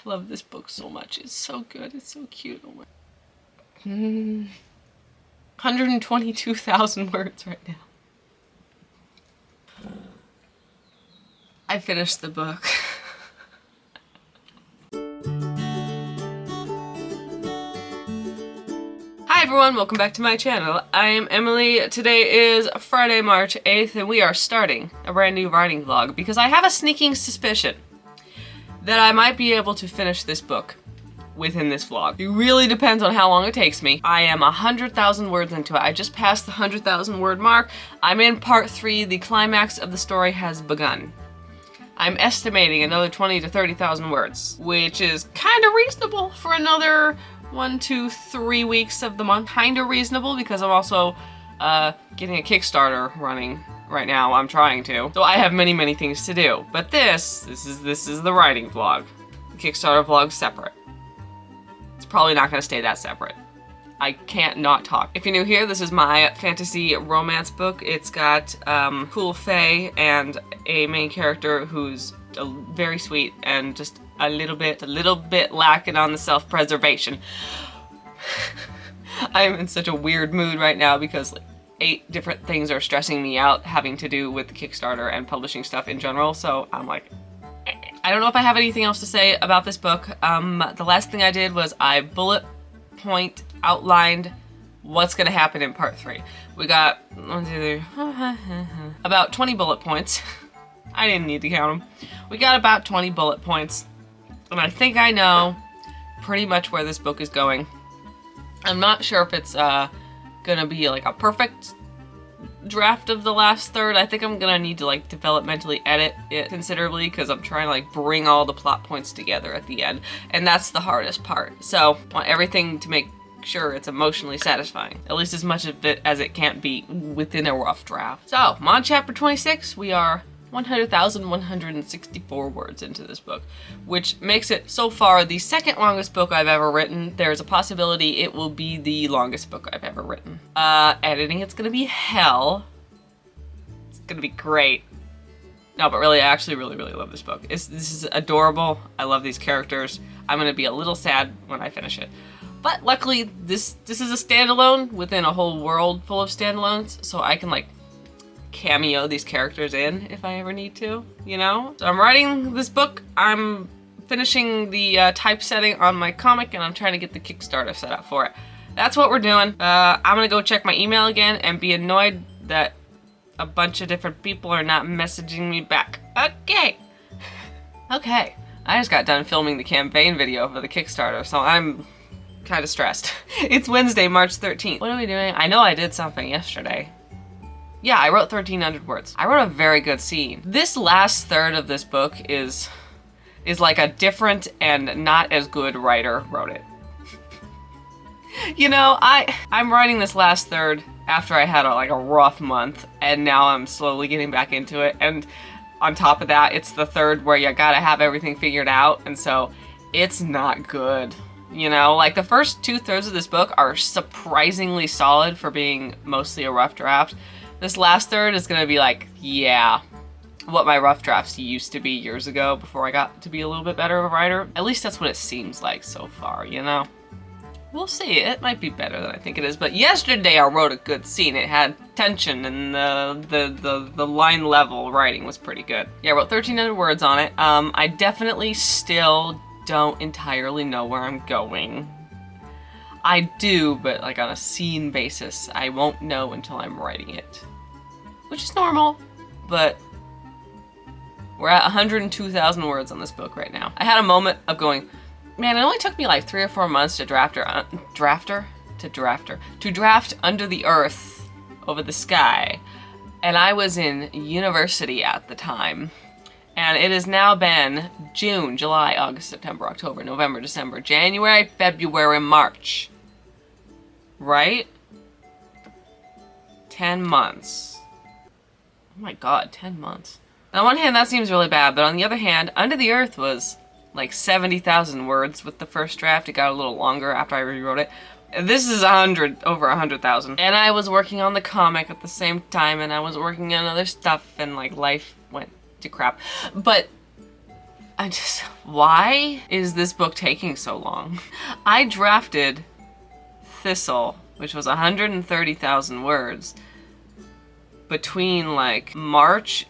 love this book so much. It's so good. It's so cute. Oh my. 122,000 words right now. I finished the book. Hi everyone, welcome back to my channel. I am Emily. Today is Friday, March 8th, and we are starting a brand new writing vlog because I have a sneaking suspicion that I might be able to finish this book within this vlog. It really depends on how long it takes me. I am 100,000 words into it. I just passed the 100,000 word mark. I'm in part 3. The climax of the story has begun. I'm estimating another 20 to 30,000 words, which is kind of reasonable for another 1, 2, 3 weeks of the month. Kind of reasonable because I'm also getting a Kickstarter running right now. I'm trying to. So I have many things to do. But this is the writing vlog. The Kickstarter vlog's separate. It's probably not going to stay that separate. I can't not talk. If you're new here, this is my fantasy romance book. It's got cool fae and a main character who's very sweet and just a little bit lacking on the self-preservation. I'm in such a weird mood right now because like 8 different things are stressing me out having to do with the Kickstarter and publishing stuff in general. So I'm like, I don't know if I have anything else to say about this book. The last thing I did was I bullet point outlined what's gonna happen in part 3. We got about 20 bullet points. I didn't need to count them. We got about 20 bullet points, and I think I know pretty much where this book is going. I'm not sure if it's gonna be like a perfect draft of the last third. I think I'm gonna need to like developmentally edit it considerably because I'm trying to like bring all the plot points together at the end, and that's the hardest part. So I want everything to make sure it's emotionally satisfying, at least as much of it as it can't be within a rough draft. So I'm on chapter 26. We are 100,164 words into this book, which makes it so far the second longest book I've ever written. There's a possibility it will be the longest book I've ever written. Editing, it's gonna be hell. It's gonna be great. No, but really, I actually really love this book. This is adorable. I love these characters. I'm gonna be a little sad when I finish it. But luckily, this is a standalone within a whole world full of standalones, so I can like cameo these characters in if I ever need to, you know? So I'm writing this book, I'm finishing the typesetting on my comic, and I'm trying to get the Kickstarter set up for it. That's what we're doing. I'm gonna go check my email again and be annoyed that a bunch of different people are not messaging me back. Okay. Okay. I just got done filming the campaign video for the Kickstarter, so I'm kind of stressed. It's Wednesday, March 13th. What are we doing? I know I did something yesterday. Yeah, I wrote 1,300 words. I wrote a very good scene. This last third of this book is like a different and not as good writer wrote it. You know, I'm writing this last third after I had a rough month, and now I'm slowly getting back into it. And on top of that, it's the third where you gotta have everything figured out, and so it's not good. You know, like the first 2/3 of this book are surprisingly solid for being mostly a rough draft. This last third is gonna be like, yeah, what my rough drafts used to be years ago before I got to be a little bit better of a writer. At least that's what it seems like so far, you know? We'll see. It might be better than I think it is, but yesterday I wrote a good scene. It had tension, and the line level writing was pretty good. Yeah, I wrote 1,300 words on it. I definitely still don't entirely know where I'm going. I do, but like on a scene basis, I won't know until I'm writing it. Which is normal, but we're at 102,000 words on this book right now. I had a moment of going, man, it only took me like 3 or 4 months to draft Under the Earth Over the Sky. And I was in university at the time. And it has now been June, July, August, September, October, November, December, January, February, March. Right? 10 months. Oh my god, 10 months. On one hand, that seems really bad, but on the other hand, Under the Earth was like 70,000 words with the first draft. It got a little longer after I rewrote it. This is over 100,000. And I was working on the comic at the same time, and I was working on other stuff, and like life went to crap. But Why is this book taking so long? I drafted Thistle, which was 130,000 words, between like March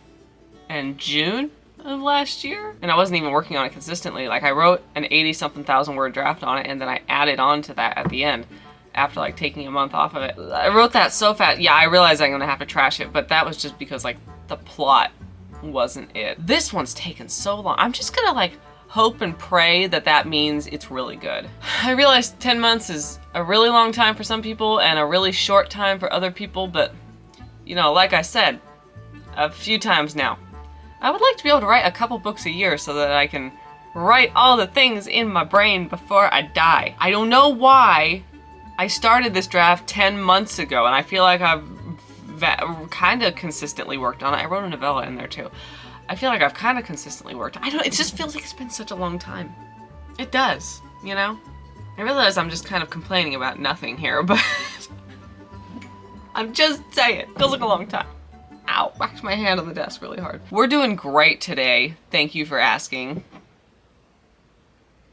and June of last year. And I wasn't even working on it consistently. Like I wrote an 80-something thousand word draft on it, and then I added on to that at the end after like taking a month off of it. I wrote that so fast. Yeah, I realized I'm gonna have to trash it, but that was just because like the plot wasn't it. This one's taken so long. I'm just gonna like hope and pray that that means it's really good. I realize 10 months is a really long time for some people and a really short time for other people, but you know, like I said a few times now, I would like to be able to write a couple books a year so that I can write all the things in my brain before I die. I don't know why I started this draft 10 months ago, and I feel like I've kind of consistently worked on it. I wrote a novella in there too. I feel like I've kind of consistently worked. It just feels like it's been such a long time. It does, you know? I realize I'm just kind of complaining about nothing here, but I'm just saying, it feels like a long time. Ow, whacked my hand on the desk really hard. We're doing great today. Thank you for asking.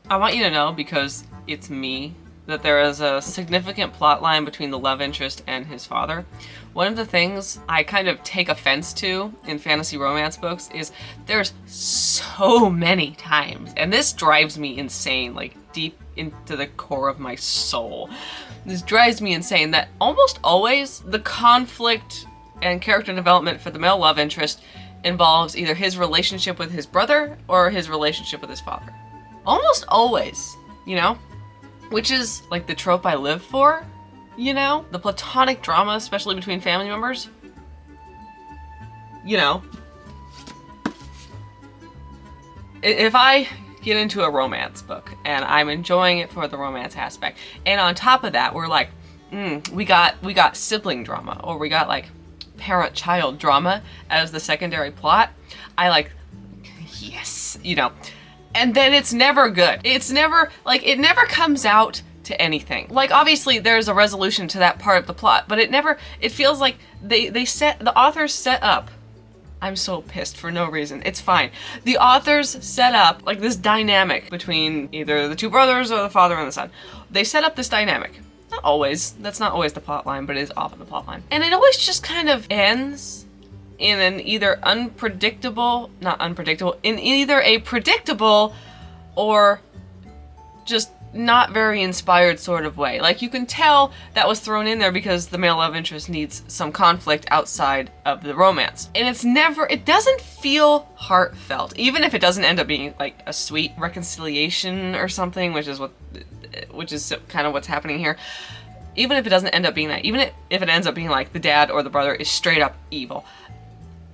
I want you to know, because it's me, that there is a significant plot line between the love interest and his father. One of the things I kind of take offense to in fantasy romance books is there's so many times, and this drives me insane, like deep into the core of my soul. This drives me insane that almost always the conflict and character development for the male love interest involves either his relationship with his brother or his relationship with his father. Almost always, you know? Which is like the trope I live for, you know? The platonic drama, especially between family members. You know. If I get into a romance book and I'm enjoying it for the romance aspect, and on top of that, we're like, we got sibling drama, or we got like parent-child drama as the secondary plot, I like, yes, you know. And then it's never good. It's never, like, it never comes out to anything. Like, obviously there's a resolution to that part of the plot, but it feels like the authors set up, I'm so pissed for no reason, it's fine. The authors set up, like, this dynamic between either the two brothers or the father and the son. They set up this dynamic. Not always, that's not always the plot line, but it is often the plot line. And it always just kind of ends in an either in either a predictable or just not very inspired sort of way. Like, you can tell that was thrown in there because the male love interest needs some conflict outside of the romance. And it doesn't feel heartfelt, even if it doesn't end up being like a sweet reconciliation or something, which is kind of what's happening here. Even if it doesn't end up being that, even if it ends up being like the dad or the brother is straight up evil,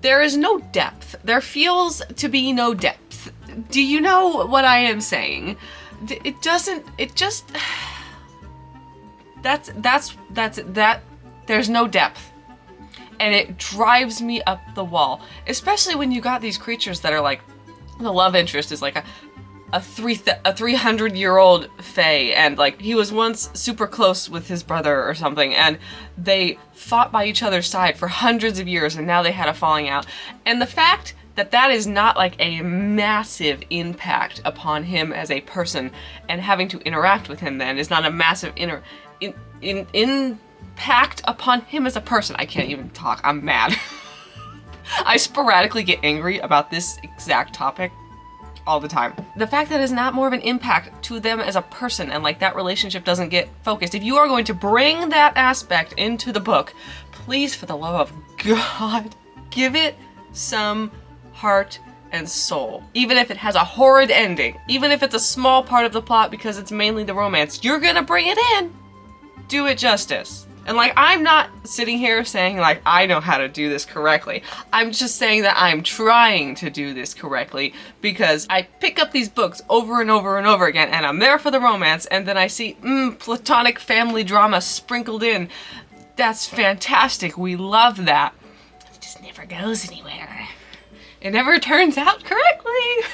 there is no depth. There feels to be no depth. Do you know what I am saying? There's no depth. And it drives me up the wall. Especially when you got these creatures that are like, the love interest is like a 300-year-old fae, and like he was once super close with his brother or something, and they fought by each other's side for hundreds of years, and now they had a falling out. And the fact that that is not like a massive impact upon him as a person, and having to interact with him then is not a massive impact upon him as a person. I can't even talk, I'm mad. I sporadically get angry about this exact topic all the time. The fact that it's not more of an impact to them as a person, and like that relationship doesn't get focused. If you are going to bring that aspect into the book, please, for the love of God, give it some heart and soul. Even if it has a horrid ending, even if it's a small part of the plot because it's mainly the romance, you're gonna bring it in. Do it justice. And like, I'm not sitting here saying like, I know how to do this correctly. I'm just saying that I'm trying to do this correctly because I pick up these books over and over and over again, and I'm there for the romance, and then I see, platonic family drama sprinkled in. That's fantastic. We love that. It just never goes anywhere. It never turns out correctly.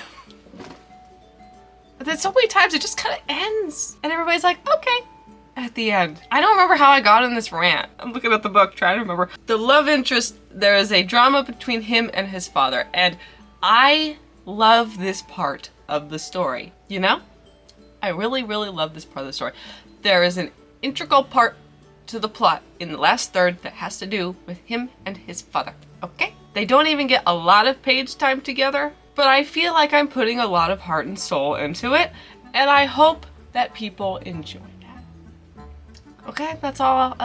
But then so many times it just kind of ends. And everybody's like, okay. At the end. I don't remember how I got in this rant. I'm looking at the book trying to remember. The love interest, there is a drama between him and his father, and I love this part of the story, you know? I really, really love this part of the story. There is an integral part to the plot in the last third that has to do with him and his father, okay? They don't even get a lot of page time together, but I feel like I'm putting a lot of heart and soul into it, and I hope that people enjoy that. Okay, that's all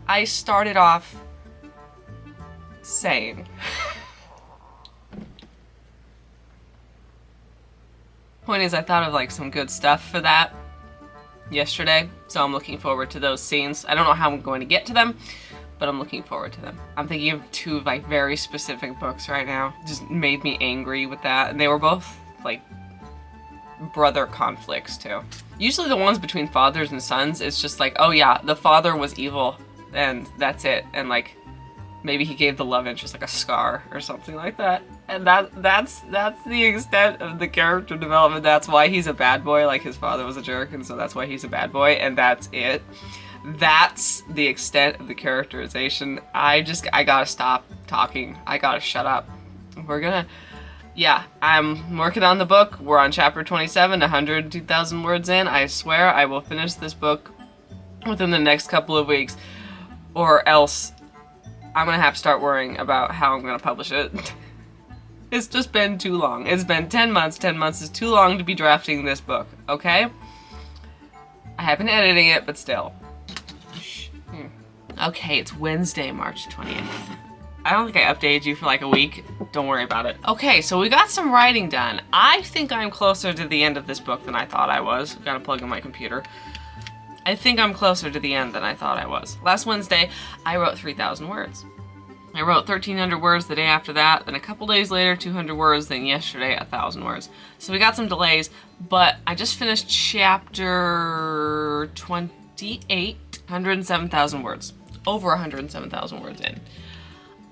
I started off saying. Point is, I thought of like some good stuff for that yesterday, so I'm looking forward to those scenes. I don't know how I'm going to get to them, but I'm looking forward to them. I'm thinking of two like very specific books right now. Just made me angry with that, and they were both like brother conflicts too. Usually the ones between fathers and sons, it's just like, oh yeah, the father was evil and that's it, and like maybe he gave the love interest like a scar or something like that, and that's the extent of the character development. That's why he's a bad boy, like his father was a jerk, and so that's why he's a bad boy, and that's it. That's the extent of the characterization. I gotta stop talking. I gotta shut up. Yeah, I'm working on the book. We're on chapter 27, 102,000 words in. I swear I will finish this book within the next couple of weeks, or else I'm gonna have to start worrying about how I'm gonna publish it. It's just been too long. It's been 10 months. 10 months is too long to be drafting this book, okay? I have been editing it, but still. Okay, it's Wednesday, March 20th. I don't think I updated you for like a week. Don't worry about it. Okay, so we got some writing done. I think I'm closer to the end of this book than I thought I was. Gotta plug in my computer. I think I'm closer to the end than I thought I was. Last Wednesday, I wrote 3,000 words. I wrote 1,300 words the day after that, then a couple days later, 200 words, then yesterday, 1,000 words. So we got some delays, but I just finished chapter 28, 107,000 words. Over 107,000 words in.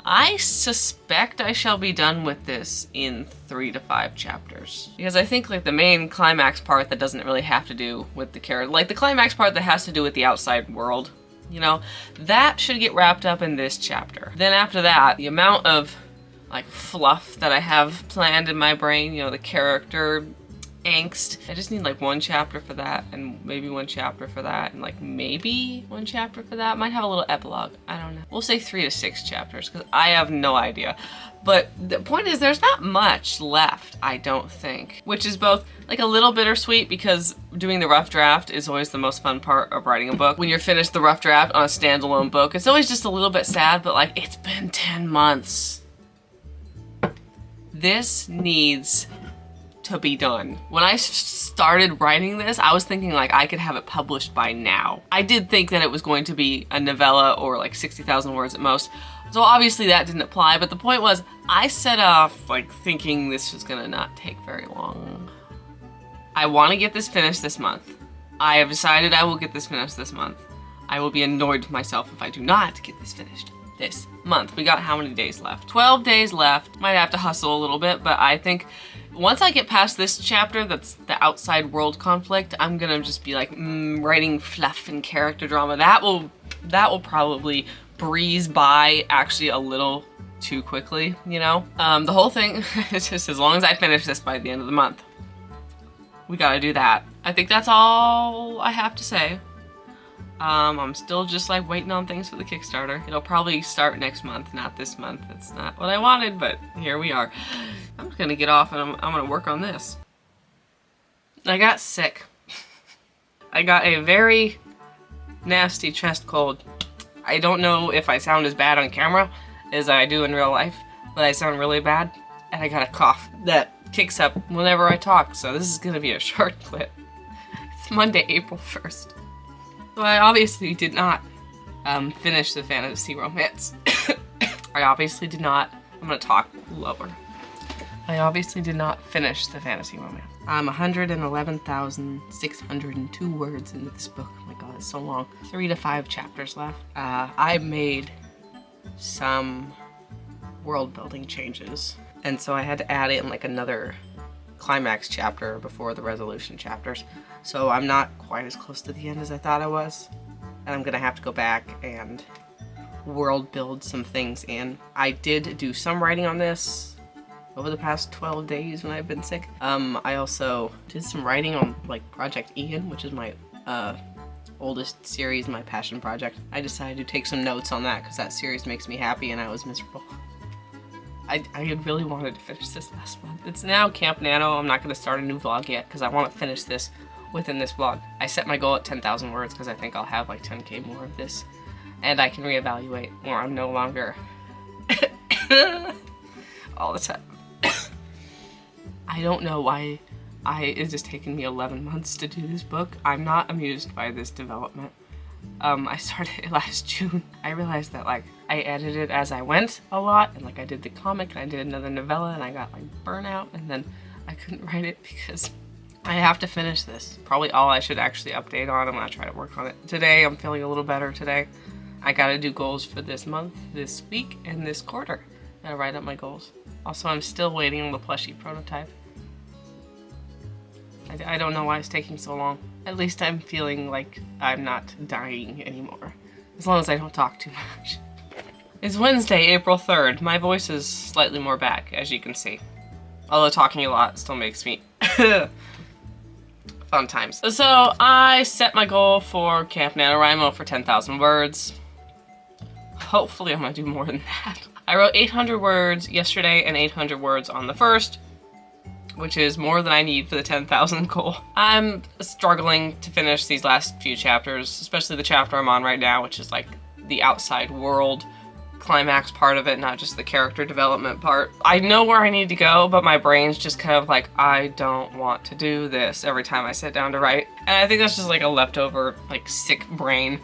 I suspect I shall be done with this in 3 to 5 chapters. Because I think like the main climax part that doesn't really have to do with the character, like the climax part that has to do with the outside world, you know, that should get wrapped up in this chapter. Then after that, the amount of like fluff that I have planned in my brain, you know, the character angst, I just need like 1 chapter for that, and maybe 1 chapter for that, and like maybe 1 chapter for that. Might have a little epilogue, I don't know. We'll say 3 to 6 chapters, because I have no idea. But the point is, there's not much left, I don't think. Which is both like a little bittersweet, because doing the rough draft is always the most fun part of writing a book. When you're finished the rough draft on a standalone book, it's always just a little bit sad, but like, it's been 10 months. This needs to be done. When I started writing this, I was thinking like I could have it published by now. I did think that it was going to be a novella or like 60,000 words at most. So obviously that didn't apply, but the point was I set off like thinking this was gonna not take very long. I want to get this finished this month. I have decided I will get this finished this month. I will be annoyed with myself if I do not get this finished this month. We got how many days left? 12 days left. Might have to hustle a little bit, but I think once I get past this chapter, that's the outside world conflict, I'm gonna just be like, writing fluff and character drama. That will probably breeze by actually a little too quickly, you know? The whole thing is just as long as I finish this by the end of the month. We gotta do that. I think that's all I have to say. I'm still just like waiting on things for the Kickstarter. It'll probably start next month, not this month. It's not what I wanted, but here we are. I'm just gonna get off and I'm gonna work on this. I got sick. I got a very nasty chest cold. I don't know if I sound as bad on camera as I do in real life, but I sound really bad, and I got a cough that kicks up whenever I talk, so this is gonna be a short clip. It's Monday, April 1st. So I obviously did not finish the fantasy romance. I obviously did not. I'm gonna talk lower. I obviously did not finish the fantasy romance. I'm 111,602 words into this book. Oh my god, it's so long. 3 to 5 chapters left. I made some world building changes, and so I had to add in like another climax chapter before the resolution chapters. So I'm not quite as close to the end as I thought I was, and I'm gonna have to go back and world build some things in. I did do some writing on this over the past 12 days when I've been sick. I also did some writing on like Project Ian, which is my oldest series, my passion project. I decided to take some notes on that because that series makes me happy and I was miserable. I had really wanted to finish this last month. It's now Camp Nano. I'm not going to start a new vlog yet because I want to finish this within this vlog. I set my goal at 10,000 words because I think I'll have like 10k more of this and I can reevaluate where I'm no longer all the time. I don't know why it's just taken me 11 months to do this book. I'm not amused by this development. I started it last June. I realized that like I edited as I went a lot, and like I did the comic and I did another novella and I got like burnout, and then I couldn't write it because I have to finish this. Probably all I should actually update on. I'm gonna try to work on it today. I'm feeling a little better today. I gotta do goals for this month, this week, and this quarter. Gotta write up my goals. Also, I'm still waiting on the plushie prototype. I don't know why it's taking so long. At least I'm feeling like I'm not dying anymore. As long as I don't talk too much. It's Wednesday, April 3rd. My voice is slightly more back, as you can see. Although talking a lot still makes me fun times. So I set my goal for Camp NaNoWriMo for 10,000 words. Hopefully I'm gonna do more than that. I wrote 800 words yesterday and 800 words on the 1st, which is more than I need for the 10,000 goal. I'm struggling to finish these last few chapters, especially the chapter I'm on right now, which is like the outside world climax part of it, not just the character development part. I know where I need to go, but my brain's just kind of like, I don't want to do this every time I sit down to write. And I think that's just like a leftover, like sick brain.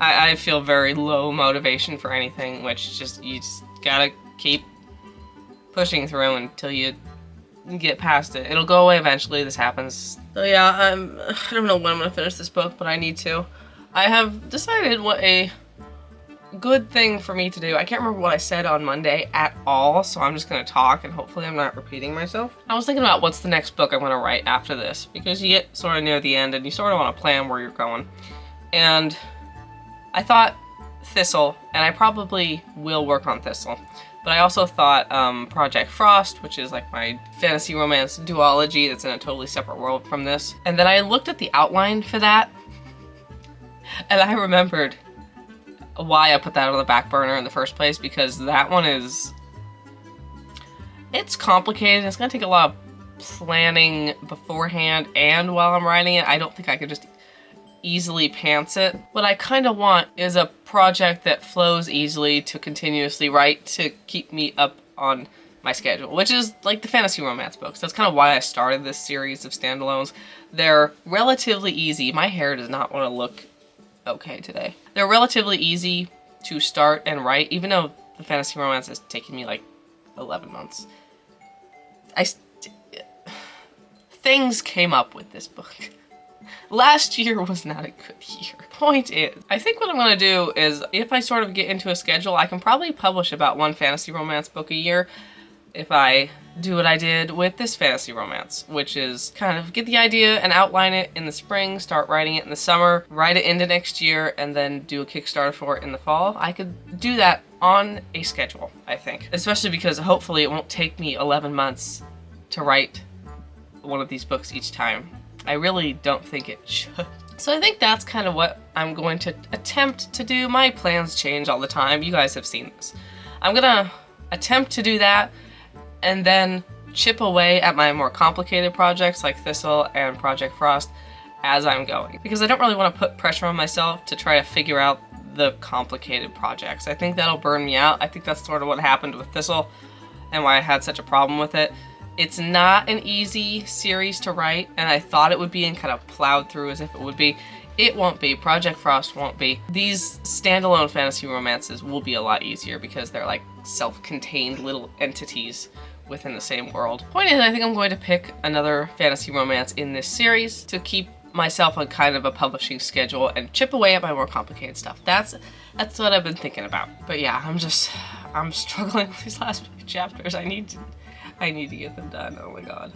I feel very low motivation for anything, which just, you just gotta keep pushing through until you get past it. It'll go away eventually. This happens. So yeah, I don't know when I'm gonna finish this book, but I need to. I have decided what a good thing for me to do. I can't remember what I said on Monday at all, so I'm just gonna talk and hopefully I'm not repeating myself. I was thinking about what's the next book I'm gonna write after this, because you get sort of near the end and you sort of want to plan where you're going. And I thought Thistle, and I probably will work on Thistle. But I also thought Project Frost, which is like my fantasy romance duology that's in a totally separate world from this. And then I looked at the outline for that, and I remembered why I put that on the back burner in the first place, because that one is, it's complicated. It's gonna take a lot of planning beforehand and while I'm writing it. I don't think I could just easily pants it. What I kind of want is a project that flows easily to continuously write to keep me up on my schedule, which is like the fantasy romance books. That's kind of why I started this series of standalones. They're relatively easy. My hair does not want to look okay today. They're relatively easy to start and write, even though the fantasy romance has taken me like 11 months. Things came up with this book. Last year was not a good year. Point is, I think what I'm gonna do is, if I sort of get into a schedule, I can probably publish about one fantasy romance book a year if I do what I did with this fantasy romance, which is kind of get the idea and outline it in the spring, start writing it in the summer, write it into next year, and then do a Kickstarter for it in the fall. I could do that on a schedule, I think. Especially because hopefully it won't take me 11 months to write one of these books each time. I really don't think it should. So I think that's kind of what I'm going to attempt to do. My plans change all the time. You guys have seen this. I'm gonna attempt to do that and then chip away at my more complicated projects like Thistle and Project Frost as I'm going. Because I don't really want to put pressure on myself to try to figure out the complicated projects. I think that'll burn me out. I think that's sort of what happened with Thistle and why I had such a problem with it. It's not an easy series to write, and I thought it would be and kind of plowed through as if it would be. It won't be. Project Frost won't be. These standalone fantasy romances will be a lot easier because they're like self-contained little entities within the same world. Point is, I think I'm going to pick another fantasy romance in this series to keep myself on kind of a publishing schedule and chip away at my more complicated stuff. That's what I've been thinking about. But yeah, I'm struggling with these last few chapters. I need to get them done. Oh my god.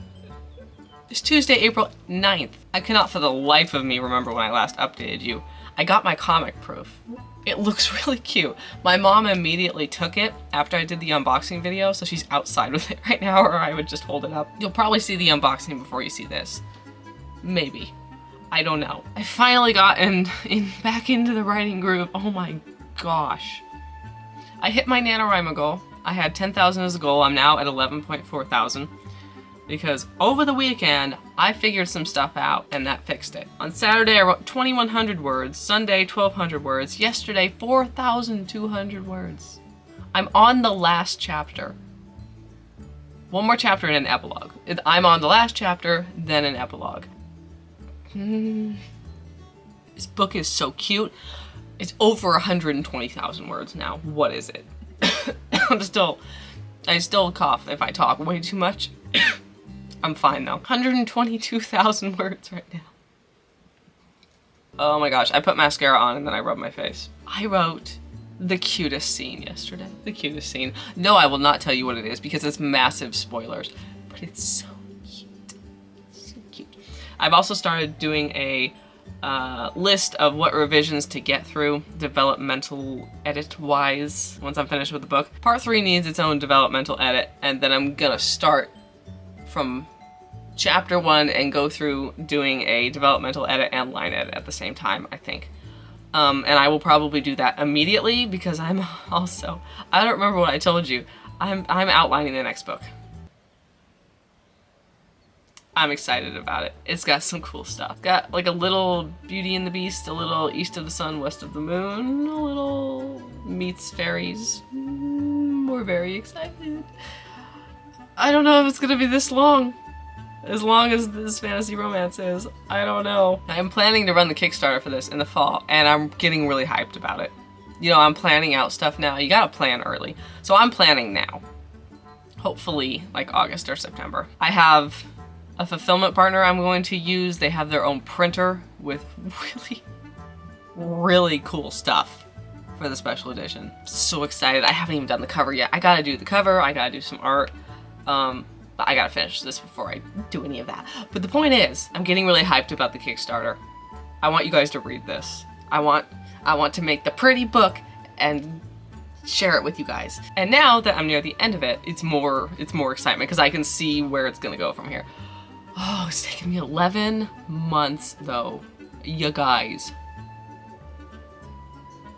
It's Tuesday, April 9th. I cannot for the life of me remember when I last updated you. I got my comic proof. It looks really cute. My mom immediately took it after I did the unboxing video, so she's outside with it right now, or I would just hold it up. You'll probably see the unboxing before you see this. Maybe. I don't know. I finally got back into the writing groove. Oh my gosh. I hit my NaNoWriMo goal. I had 10,000 as a goal. I'm now at 11.4 thousand. Because over the weekend, I figured some stuff out and that fixed it. On Saturday, I wrote 2,100 words. Sunday, 1,200 words. Yesterday, 4,200 words. I'm on the last chapter. One more chapter and an epilogue. I'm on the last chapter, then an epilogue. This book is so cute. It's over 120,000 words now. What is it? I still cough if I talk way too much. I'm fine though. 122,000 words right now. Oh my gosh, I put mascara on and then I rubbed my face. I wrote the cutest scene yesterday. The cutest scene. No, I will not tell you what it is because it's massive spoilers, but it's so cute. So cute. I've also started doing a list of what revisions to get through developmental edit wise once I'm finished with the book. Part 3 needs its own developmental edit, and then I'm gonna start from chapter 1 and go through doing a developmental edit and line edit at the same time, I think. And I will probably do that immediately because I'm also, I don't remember what I told you, I'm outlining the next book. I'm excited about it. It's got some cool stuff. Got like a little Beauty and the Beast, a little East of the Sun, West of the Moon, a little meets fairies. We're very excited. I don't know if it's gonna be this long as this fantasy romance is. I don't know. I'm planning to run the Kickstarter for this in the fall, and I'm getting really hyped about it. You know, I'm planning out stuff now. You gotta plan early. So I'm planning now. Hopefully, like August or September. I have a fulfillment partner I'm going to use. They have their own printer with really, really cool stuff for the special edition. So excited. I haven't even done the cover yet. I gotta do the cover. I gotta do some art. But I gotta finish this before I do any of that. But the point is, I'm getting really hyped about the Kickstarter. I want you guys to read this. I want to make the pretty book and share it with you guys. And now that I'm near the end of it, it's more excitement because I can see where it's gonna go from here. Oh, it's taken me 11 months though, you guys.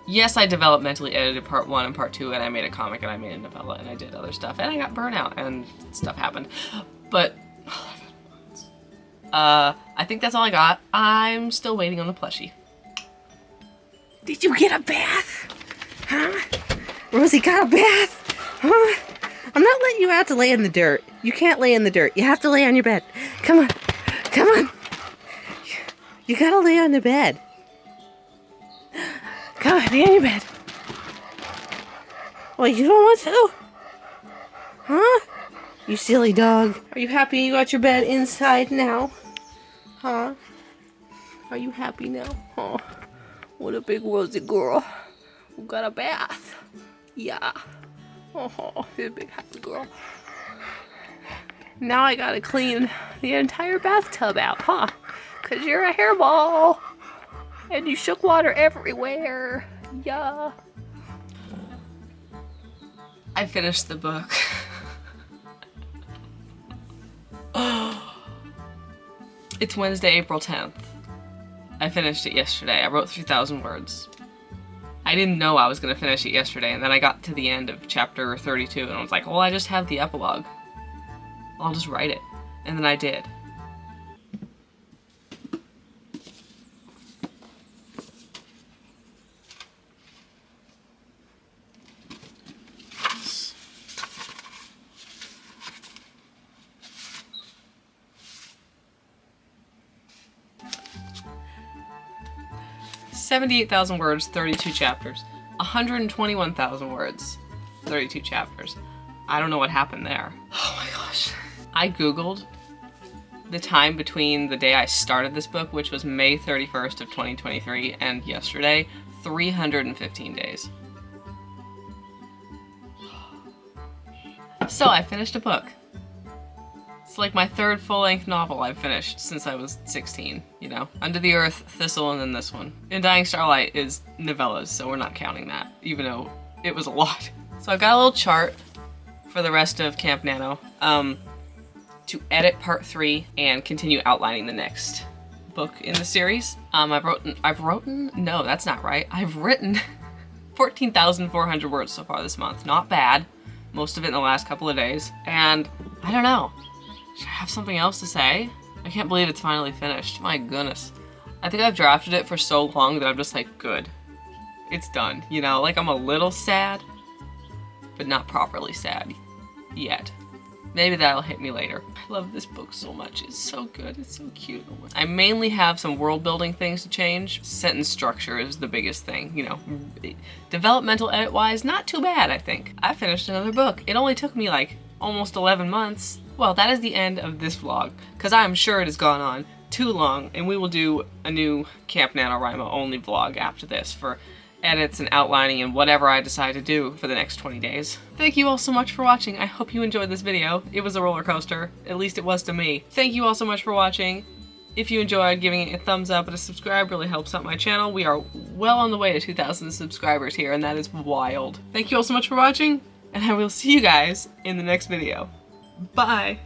Yes, I developmentally edited part 1 and part 2, and I made a comic, and I made a novella, and I did other stuff, and I got burnt out, and stuff happened. But, I think that's all I got. I'm still waiting on the plushie. Did you get a bath? Huh? Rosie got a bath? Huh? I'm not letting you out to lay in the dirt. You can't lay in the dirt. You have to lay on your bed. Come on. Come on. You gotta lay on the bed. Come on, lay on your bed. Well, you don't want to? Huh? You silly dog. Are you happy you got your bed inside now? Huh? Are you happy now? Oh, what a big rosy girl who got a bath. Yeah. Oh, you're a big happy girl. Now I gotta clean the entire bathtub out, huh? 'Cause you're a hairball. And you shook water everywhere. Yeah. I finished the book. It's Wednesday, April 10th. I finished it yesterday. I wrote 3,000 words. I didn't know I was gonna finish it yesterday, and then I got to the end of chapter 32, and I was like, well, I just have the epilogue. I'll just write it. And then I did. $78,000 words, 32 chapters. 121,000 words, 32 chapters. I don't know what happened there. Oh my gosh. I Googled the time between the day I started this book, which was May 31st of 2023, and yesterday, 315 days. So I finished a book. It's like my third full-length novel I've finished since I was 16, you know? Under the Earth, Thistle, and then this one. And Dying Starlight is novellas, so we're not counting that, even though it was a lot. So I've got a little chart for the rest of Camp Nano to edit part 3 and continue outlining the next book in the series. I've written 14,400 words so far this month. Not bad. Most of it in the last couple of days. And I don't know. Should I have something else to say? I can't believe it's finally finished. My goodness. I think I've drafted it for so long that I'm just like, good. It's done. You know, like I'm a little sad, but not properly sad yet. Maybe that'll hit me later. I love this book so much. It's so good. It's so cute. I mainly have some world building things to change. Sentence structure is the biggest thing, you know. Developmental edit wise, not too bad, I think. I finished another book. It only took me like almost 11 months. Well, that is the end of this vlog, because I'm sure it has gone on too long, and we will do a new Camp NaNoWriMo only vlog after this for edits and outlining and whatever I decide to do for the next 20 days. Thank you all so much for watching. I hope you enjoyed this video. It was a roller coaster. At least it was to me. Thank you all so much for watching. If you enjoyed, giving it a thumbs up and a subscribe really helps out my channel. We are well on the way to 2,000 subscribers here, and that is wild. Thank you all so much for watching, and I will see you guys in the next video. Bye!